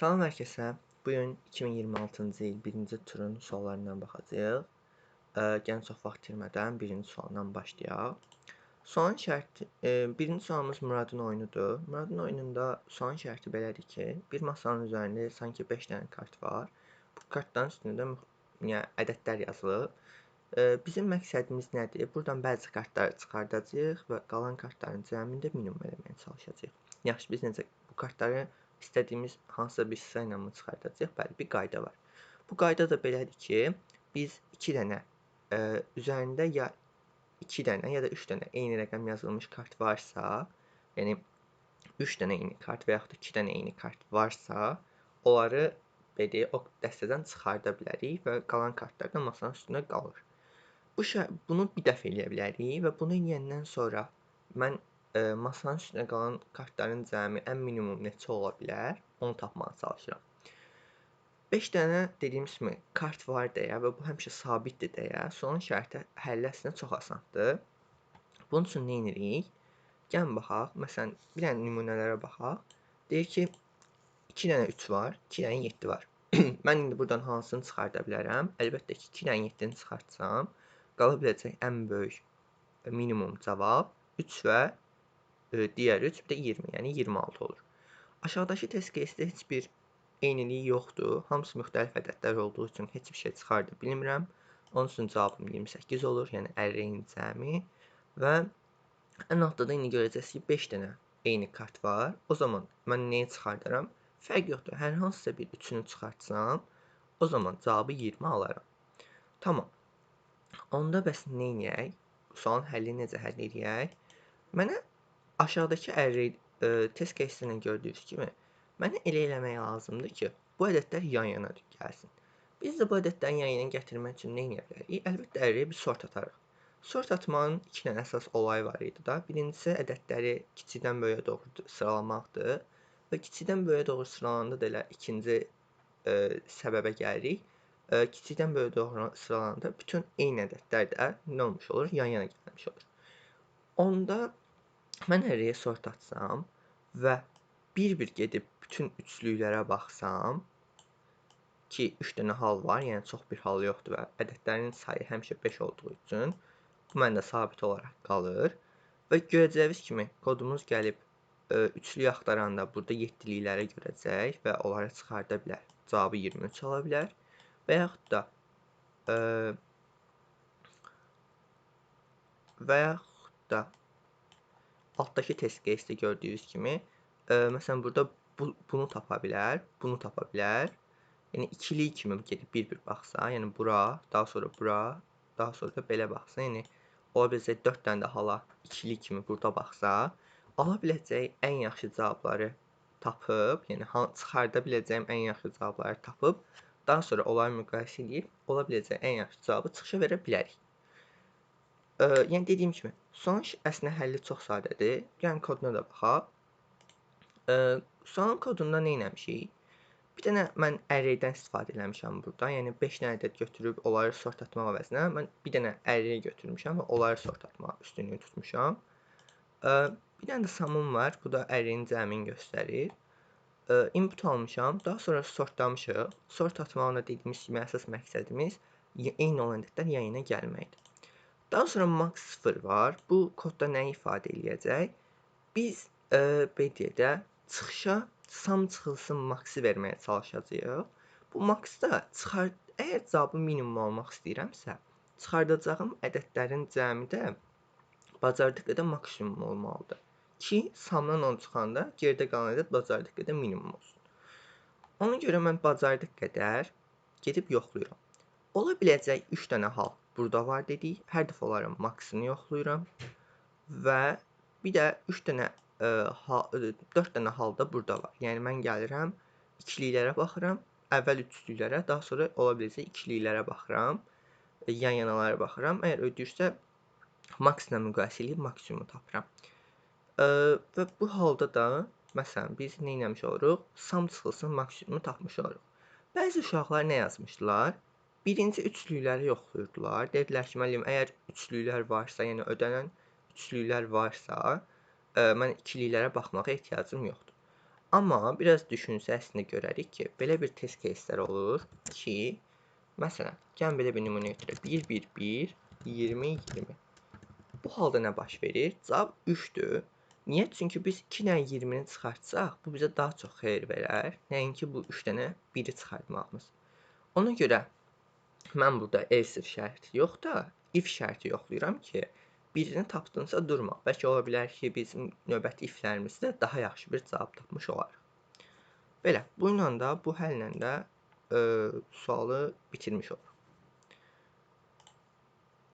Salam hər kəsə. Bu gün 2026-cı il 1-ci turun suallarından baxacağıq. Gəlin çox vaxt itirmədən birinci sualdan başlayaq. Sualın şərti, birinci sualımız Muradın oyunudur. Muradın oyununda sualın şərti belədir ki, bir masanın üzərində sanki 5 dənə kart var. Bu kartların üstündə yəni ədədlər yazılıb. Bizim məqsədimiz nədir? Buradan bəzi kartları çıxardacağıq və qalan kartların cəmində minimum eləməyə çalışacağıq. Yaxşı, biz necə bu kartları istədiyimiz hansısa bir sıra ilə mi çıxardacağıq? Bəli, bir qayda var. Bu qayda da belədir ki, biz 2 dənə üzərində ya 2 dənə ya da 3 dənə eyni rəqəm yazılmış kart varsa, yəni 3 dənə eyni kart və yaxud da 2 dənə eyni kart varsa, onları o dəstədən çıxarda bilərik və qalan kartlar da masanın üstündə qalır. Bunu bir dəfə eləyə bilərik və bunu eləyəndən sonra mən masanın üstündə qalan kartların cəmi ən minimum neçə ola bilər, onu tapmağa çalışıram. 5 dənə dediyimiz kimi kart var deyə və bu həmişə sabitdir deyə sualın şərti həlli əslində çox asandır. Bunun üçün nə edirik? Gəlin baxaq. Məsələn, bir dənə nümunələrə baxaq. Deyir ki, 2 dənə 3 var, 2 dənə 7 var. Mən indi buradan hansını çıxarda bilərəm? Əlbəttə ki, 2 dənə 7-ni çıxartsam, qala biləcək ən böyük minimum cavab 3 və digər 3, bir də 20, yəni 26 olur. Aşağıdakı test case'də heç bir eyniliyi yoxdur. Hamısı müxtəlif ədədlər olduğu üçün heç bir şey çıxarda bilmirəm. Onun üçün cavabım 28 olur, yəni ərəyin cəmi və ən altda da indi görəcəksiniz ki, 5 dənə eyni kart var. O zaman mən nəyi çıxardaram? Fərq yoxdur. Hər hansısa bir üçünü çıxartsam, o zaman cavabı 20 alaram. Tamam. Onda bəs nə edək? Sualın həllini necə həll edək? Mənə aşağıdakı test case'dən gördüyünüz kimi mənə elə eləmək lazımdır ki, bu ədədlər yan-yana gəlsin. Biz də bu ədədlərin yan-yana gətirmək üçün nə edə bilərik? Əlbəttə, ərəyə bir sort atarıq. Sort atmanın 2 dənə əsas olayı var idi da. Birincisi, ədədləri kiçikdən böyüyə doğru sıralamaqdır və kiçikdən böyüyə doğru sıralananda da elə ikinci səbəbə gəlirik. Kiçikdən böyüyə doğru sıralananda bütün eyni ədədlər də nə olmuş olur? Yan-yana gəlmiş olur. Onda mən ərəyə sort atsam və bir-bir gedib bütün üçlüklərə baxsam ki, 3 dənə hal var, yəni çox bir hal yoxdur və ədədlərin sayı həmişə 5 olduğu üçün bu məndə sabit olaraq qalır və görəcəyiniz kimi kodumuz gəlib üçlük axtaranda burada 7-likləri görəcək və onları çıxarda bilər. Cavabı 23 ala bilər və yaxud da altdakı test case'də gördüyünüz kimi məsələn burada bunu tapa bilər, bunu tapa bilər. Yəni ikilik kimi gedib bir-bir baxsa, yəni bura, daha sonra bura, daha sonra da belə baxsa, yəni ola biləcək 4 dənə də hala ikilik kimi burada baxsa, ala biləcək ən yaxşı cavabları tapıb, yəni çıxarda biləcəyim ən yaxşı cavabları tapıb, daha sonra onları müqayisə edib, ola biləcək ən yaxşı cavabı çıxışa verə bilərik. Yəni dediyim kimi, sualın əslində həlli çox sadədir. Gəlin koduna da baxaq. Sualın kodunda nə etmişik? Bir dənə mən array'dən istifadə eləmişəm burada. Yəni 5 dənə ədəd götürüb onları sort atmaq əvəzinə mən bir dənə array götürmüşəm və onları sort atmaq üstünlüyü tutmuşam. Bir dənə də sum'um var. Bu da array'in cəmini göstərir. Input almışam. Daha sonra sortlamışıq. Sort atmağın da dediyimiz kimi əsas məqsədimiz eyni olan ədədlər yan-yana gəlməkdir. Daha sonra max 0 var. Bu kodda nə ifadə eləyəcək? Biz BD-də çıxışa sum çıxılsın max'ı verməyə çalışacağıq. Bu max'da əgər cavabı minimum almaq istəyirəmsə, çıxardacağım ədədlərin cəmi də bacardığı qədər maksimum olmalıdır. Ki, sumdan 10 çıxanda geridə qalan ədəd bacardığı qədər minimum olsun. Ona görə mən bacardığı qədər gedib yoxlayıram. Ola biləcək 3 dənə hal burada var dedik. Hər dəfə onların max'ını yoxlayıram və bir də 3 dənə 4 dənə halda burada var. Yəni mən gəlirəm, ikiliklərə baxıram, əvvəl üçlüklərə, daha sonra ola biləcək ikiliklərə baxıram, yan-yanalara baxıram. Əgər ödəyirsə, max ilə müqayisə edib maksimumu tapıram. Və bu halda da, məsələn, biz nə etmiş oluruq? Sum çıxılsın maksimumu tapmış oluruq. Bəzi uşaqlar nə yazmışdılar? Birinci üçlükləri yoxlayırdılar. Dedilər ki, müəllim, əgər üçlüklər varsa, yəni ödənən üçlüklər varsa, mən ikiliklərə baxmağa ehtiyacım yoxdur. Amma biraz düşünsəsini görərik ki, belə bir test case'lər olur ki, məsələn, gəlin belə bir nümunə götürək. 1, 1, 1, 20, 20. Bu halda nə baş verir? Cavab 3-dür. Niyə? Çünki biz 2 dənə 20-ni çıxartsaq, bu bizə daha çox xeyir verər, nəinki bu 3 dənə 1-i çıxartmağımız. Ona görə mən burada else şərti yox da, if şərti yoxlayıram ki, birini tapdınsa durma. Bəlkə ola bilər ki, bizim növbəti iflərimizdə daha yaxşı bir cavab tapmış olarıq. Belə, bu ilə də, bu həllə də sualı bitirmiş oluruq.